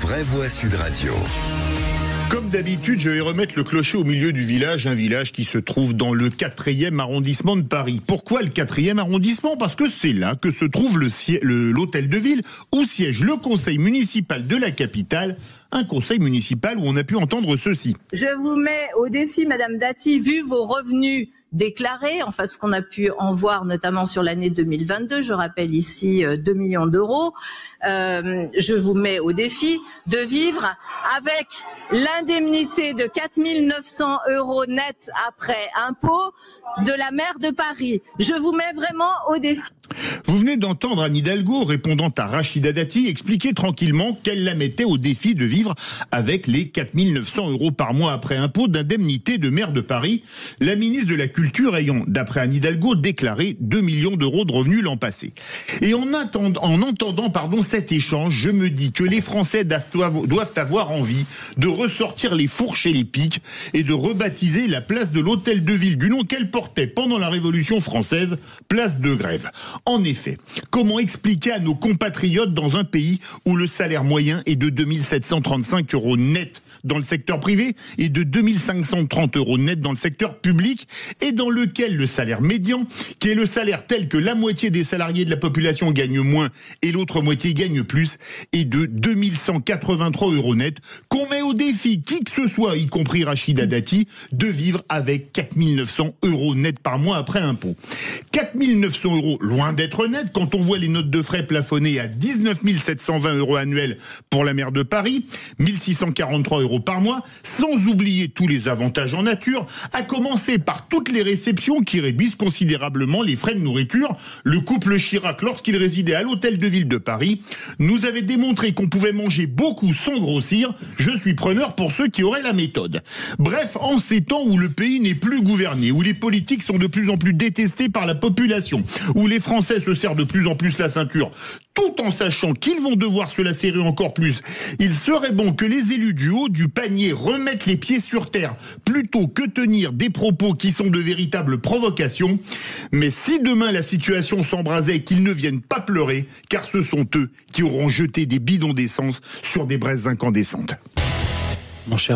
vraie voix Sud Radio. Comme d'habitude, je vais remettre le clocher au milieu du village, un village qui se trouve dans le 4e arrondissement de Paris. Pourquoi le 4e arrondissement? Parce que c'est là que se trouve l'hôtel de ville où siège le conseil municipal de la capitale, un conseil municipal où on a pu entendre ceci. Je vous mets au défi, Madame Dati, vu vos revenus déclarés, enfin ce qu'on a pu en voir notamment sur l'année 2022, je rappelle ici 2 millions d'euros, je vous mets au défi de vivre avec l'indemnité de 4 900 € net après impôt de la maire de Paris. Je vous mets vraiment au défi. Vous venez d'entendre Anne Hidalgo, répondant à Rachida Dati, expliquer tranquillement qu'elle la mettait au défi de vivre avec les 4 900 € par mois après impôt d'indemnité de maire de Paris, la ministre de la Culture ayant, d'après Anne Hidalgo, déclaré 2 millions d'euros de revenus l'an passé. Et en entendant cet échange, je me dis que les Français doivent avoir envie de ressortir les fourches et les pics et de rebaptiser la place de l'hôtel de ville du nom qu'elle portait pendant la Révolution française, place de Grève. En effet, comment expliquer à nos compatriotes dans un pays où le salaire moyen est de 2 735 € net dans le secteur privé et de 2 530 € net dans le secteur public, et dans lequel le salaire médian, qui est le salaire tel que la moitié des salariés de la population gagne moins et l'autre moitié gagne plus, est de 2 183 € net, qu'on met au défi qui que ce soit, y compris Rachida Dati, de vivre avec 4 900 € net par mois après impôt. 4 900 €, loin d'être net, quand on voit les notes de frais plafonnées à 19 720 € annuels pour la maire de Paris, 1 643 € par mois, sans oublier tous les avantages en nature, à commencer par toutes les réceptions qui réduisent considérablement les frais de nourriture. Le couple Chirac, lorsqu'il résidait à l'hôtel de ville de Paris, nous avait démontré qu'on pouvait manger beaucoup sans grossir. Je suis preneur pour ceux qui auraient la méthode. Bref, en ces temps où le pays n'est plus gouverné, où les politiques sont de plus en plus détestés par la population, où les Français se serrent de plus en plus la ceinture, tout en sachant qu'ils vont devoir se la serrer encore plus, il serait bon que les élus du haut du panier remettent les pieds sur terre plutôt que tenir des propos qui sont de véritables provocations. Mais si demain la situation s'embrasait, qu'ils ne viennent pas pleurer, car ce sont eux qui auront jeté des bidons d'essence sur des braises incandescentes. Mon cher